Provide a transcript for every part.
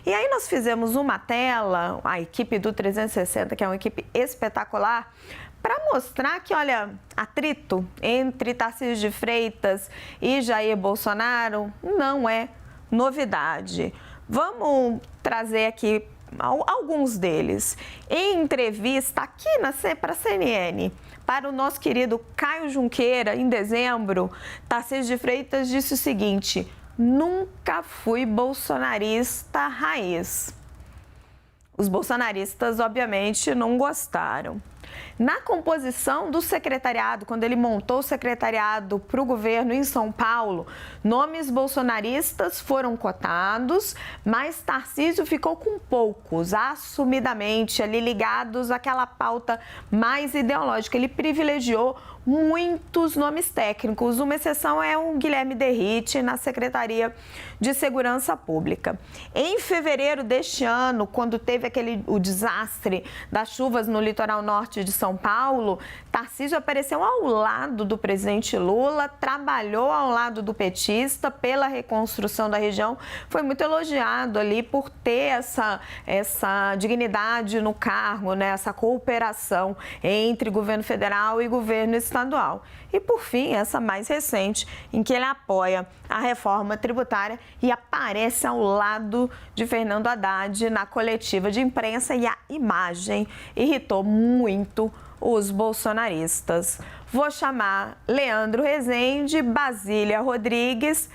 E aí nós fizemos uma tela, a equipe do 360, que é uma equipe espetacular, para mostrar que, olha, atrito entre Tarcísio de Freitas e Jair Bolsonaro não é novidade. Vamos trazer aqui alguns deles. Em entrevista aqui para a CNN, para o nosso querido Caio Junqueira, em dezembro, Tarcísio de Freitas disse o seguinte: nunca fui bolsonarista raiz. Os bolsonaristas, obviamente, não gostaram. Na composição do secretariado, quando ele montou o secretariado para o governo em São Paulo, nomes bolsonaristas foram cotados, mas Tarcísio ficou com poucos, assumidamente ali ligados àquela pauta mais ideológica. Ele privilegiou muitos nomes técnicos. Uma exceção é o Guilherme Derrite, na Secretaria de Segurança Pública. Em fevereiro deste ano, quando teve o desastre das chuvas no litoral norte de São Paulo, Tarcísio apareceu ao lado do presidente Lula, trabalhou ao lado do petista pela reconstrução da região, foi muito elogiado ali por ter essa dignidade no cargo, né? Essa cooperação entre governo federal e governo estadual. E, por fim, essa mais recente, em que ele apoia a reforma tributária e aparece ao lado de Fernando Haddad na coletiva de imprensa, e a imagem irritou muito os bolsonaristas. Vou chamar Leandro Rezende, Basília Rodrigues.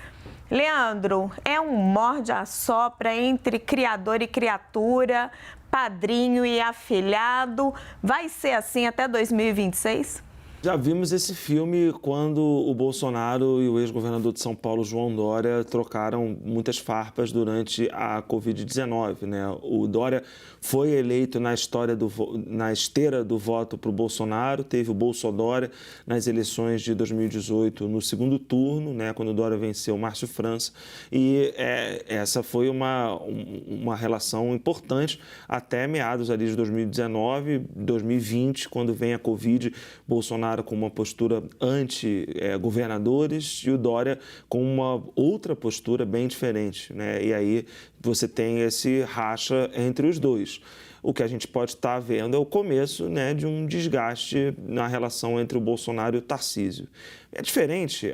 Leandro, é um morde-a-sopra entre criador e criatura, padrinho e afilhado? Vai ser assim até 2026? Já vimos esse filme quando o Bolsonaro e o ex-governador de São Paulo, João Dória, trocaram muitas farpas durante a Covid-19, né? O Dória foi eleito na esteira do voto para o Bolsonaro, teve o Bolsodória nas eleições de 2018 no segundo turno, né? Quando o Dória venceu o Márcio França, e essa foi uma relação importante até meados ali de 2019, 2020, quando vem a Covid, Bolsonaro com uma postura anti-governadores e o Dória com uma outra postura bem diferente, né? E aí você tem esse racha entre os dois. O que a gente pode estar vendo é o começo, né, de um desgaste na relação entre o Bolsonaro e o Tarcísio. É diferente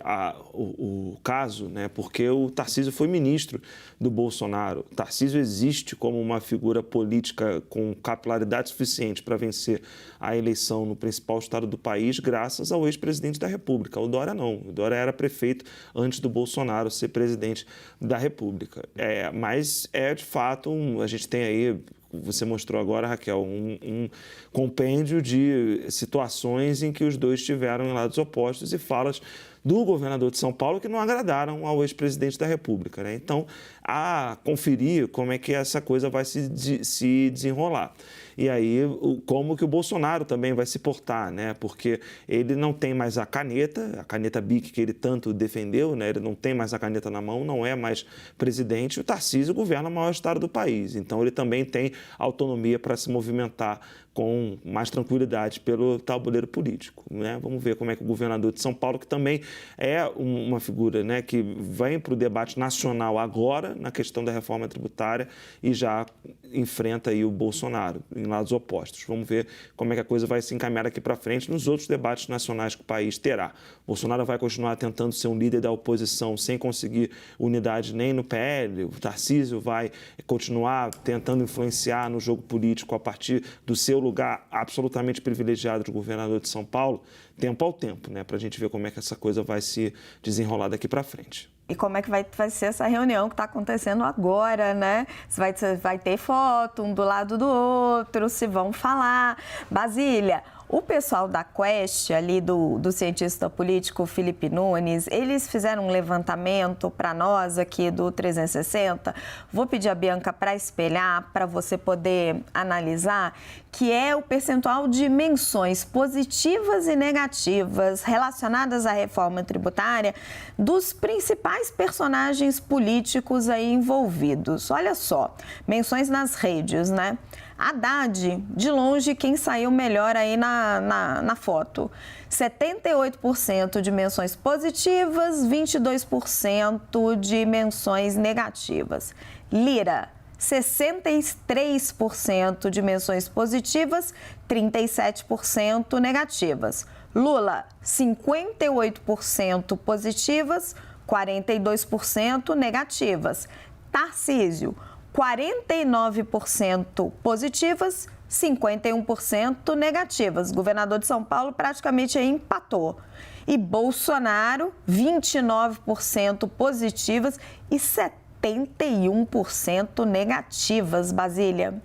o caso, né, porque o Tarcísio foi ministro do Bolsonaro. O Tarcísio existe como uma figura política com capilaridade suficiente para vencer a eleição no principal estado do país, graças ao ex-presidente da República. O Dória não. O Dória era prefeito antes do Bolsonaro ser presidente da República. Mas de fato, a gente tem aí, você mostrou agora, Raquel, um compêndio de situações em que os dois estiveram em lados opostos e falas do governador de São Paulo que não agradaram ao ex-presidente da República, né? Então, a conferir como é que essa coisa vai se desenrolar. E aí, como que o Bolsonaro também vai se portar, né? Porque ele não tem mais a caneta BIC que ele tanto defendeu, né? Ele não tem mais a caneta na mão, não é mais presidente. O Tarcísio governa o maior estado do país, então ele também tem autonomia para se movimentar com mais tranquilidade pelo tabuleiro político, né? Vamos ver como é que o governador de São Paulo, que também é uma figura, né, que vem para o debate nacional agora na questão da reforma tributária e já enfrenta aí o Bolsonaro em lados opostos. Vamos ver como é que a coisa vai se encaminhar aqui para frente nos outros debates nacionais que o país terá. Bolsonaro vai continuar tentando ser um líder da oposição sem conseguir unidade nem no PL. O Tarcísio vai continuar tentando influenciar no jogo político a partir do seu lugar absolutamente privilegiado de governador de São Paulo, tempo ao tempo, né? Para a gente ver como é que essa coisa vai se desenrolar daqui para frente. E como é que vai ser essa reunião que está acontecendo agora, né? Se vai ter foto um do lado do outro, se vão falar. Basília, o pessoal da Quest, ali do cientista político Felipe Nunes, eles fizeram um levantamento para nós aqui do 360. Vou pedir a Bianca para espelhar, para você poder analisar, que é o percentual de menções positivas e negativas relacionadas à reforma tributária dos principais personagens políticos aí envolvidos. Olha só, menções nas redes, né? Haddad, de longe, quem saiu melhor aí na foto. 78% de menções positivas, 22% de menções negativas. Lira, 63% de menções positivas, 37% negativas. Lula, 58% positivas, 42% negativas. Tarcísio, 49% positivas, 51% negativas. O governador de São Paulo praticamente aí empatou. E Bolsonaro, 29% positivas e 71% negativas. Basília.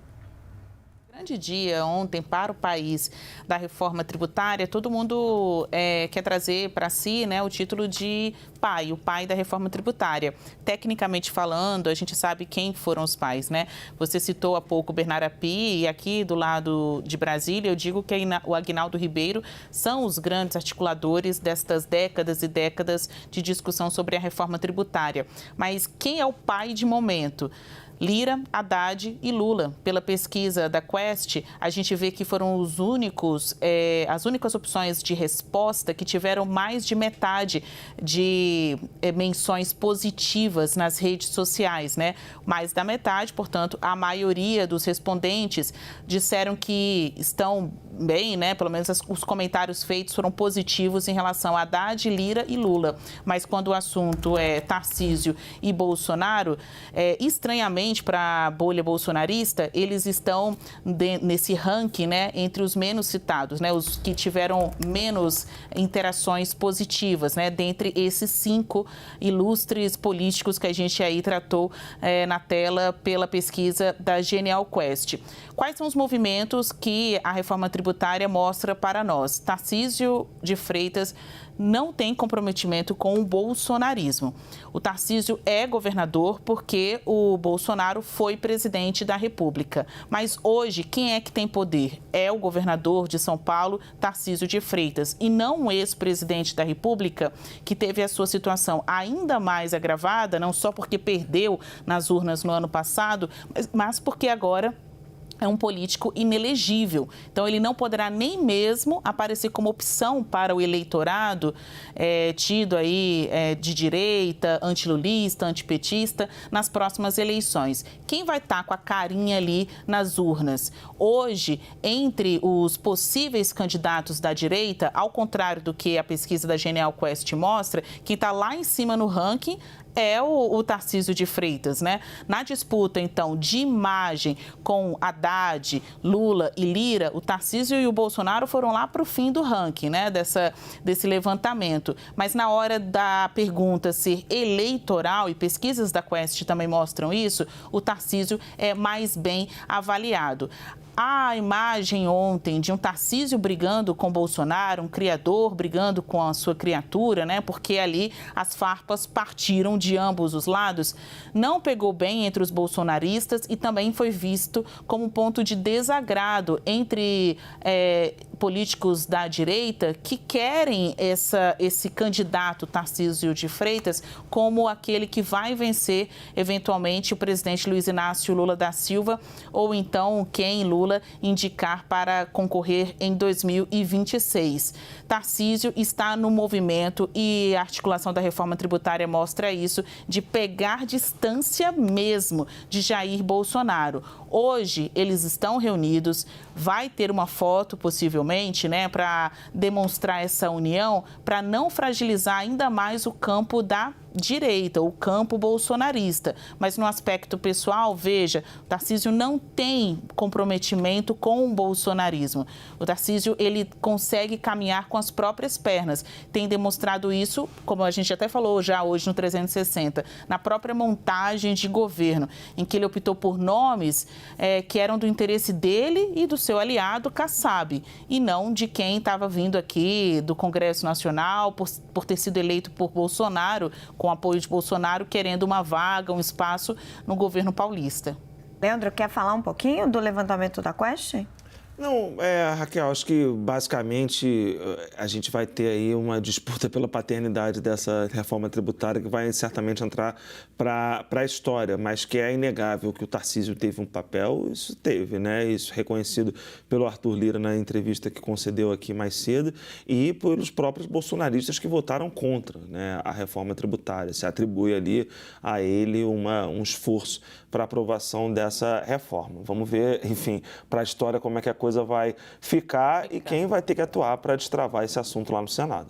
Grande dia ontem para o país da reforma tributária. Todo mundo quer trazer para si, né, o título de pai, o pai da reforma tributária. Tecnicamente falando, a gente sabe quem foram os pais, né? Você citou há pouco o Bernardo Api, e aqui do lado de Brasília eu digo que o Aguinaldo Ribeiro são os grandes articuladores destas décadas e décadas de discussão sobre a reforma tributária. Mas quem é o pai de momento? Lira, Haddad e Lula. Pela pesquisa da Quest, a gente vê que foram as únicas opções de resposta que tiveram mais de metade de menções positivas nas redes sociais, né? Mais da metade, portanto, a maioria dos respondentes disseram que estão bem, né? Pelo menos os comentários feitos foram positivos em relação a Haddad, Lira e Lula. Mas quando o assunto é Tarcísio e Bolsonaro, estranhamente, para a bolha bolsonarista, eles estão nesse ranking, né, entre os menos citados, né, os que tiveram menos interações positivas, né, dentre esses 5 ilustres políticos que a gente aí tratou na tela pela pesquisa da Genial Quest. Quais são os movimentos que a reforma tributária mostra para nós? Tarcísio de Freitas não tem comprometimento com o bolsonarismo. O Tarcísio é governador porque o Bolsonaro foi presidente da República. Mas hoje, quem é que tem poder? É o governador de São Paulo, Tarcísio de Freitas, e não um ex-presidente da República que teve a sua situação ainda mais agravada, não só porque perdeu nas urnas no ano passado, mas porque agora é um político inelegível. Então, ele não poderá nem mesmo aparecer como opção para o eleitorado tido aí de direita, antilulista, antipetista, nas próximas eleições. Quem vai estar com a carinha ali nas urnas? Hoje, entre os possíveis candidatos da direita, ao contrário do que a pesquisa da Genial Quest mostra, quem está lá em cima no ranking é o Tarcísio de Freitas, né? Na disputa, então, de imagem com Haddad, Lula e Lira, o Tarcísio e o Bolsonaro foram lá para o fim do ranking, né? Desse levantamento. Mas na hora da pergunta ser eleitoral, e pesquisas da Quest também mostram isso, o Tarcísio é mais bem avaliado. A imagem ontem de um Tarcísio brigando com Bolsonaro, um criador brigando com a sua criatura, né? Porque ali as farpas partiram de ambos os lados, não pegou bem entre os bolsonaristas e também foi visto como um ponto de desagrado entre políticos da direita que querem esse candidato Tarcísio de Freitas como aquele que vai vencer eventualmente o presidente Luiz Inácio Lula da Silva, ou então quem Lula indicar para concorrer em 2026. Tarcísio está no movimento, e a articulação da reforma tributária mostra isso, de pegar distância mesmo de Jair Bolsonaro. Hoje eles estão reunidos, vai ter uma foto possivelmente, né, para demonstrar essa união, para não fragilizar ainda mais o campo da direita, o campo bolsonarista. Mas no aspecto pessoal, veja, o Tarcísio não tem comprometimento com o bolsonarismo. O Tarcísio, ele consegue caminhar com as próprias pernas. Tem demonstrado isso, como a gente até falou já hoje no 360, na própria montagem de governo, em que ele optou por nomes que eram do interesse dele e do seu aliado Kassab, e não de quem estava vindo aqui do Congresso Nacional por ter sido eleito por Bolsonaro, com apoio de Bolsonaro, querendo uma vaga, um espaço no governo paulista. Leandro, quer falar um pouquinho do levantamento da Quest? Não, Raquel, acho que basicamente a gente vai ter aí uma disputa pela paternidade dessa reforma tributária que vai certamente entrar para a história, mas que é inegável que o Tarcísio teve um papel, isso teve, né? Isso reconhecido pelo Arthur Lira na entrevista que concedeu aqui mais cedo e pelos próprios bolsonaristas que votaram contra, né, a reforma tributária. Se atribui ali a ele um esforço para a aprovação dessa reforma. Vamos ver, enfim, para a história como é que a coisa vai ficar e quem vai ter que atuar para destravar esse assunto lá no Senado.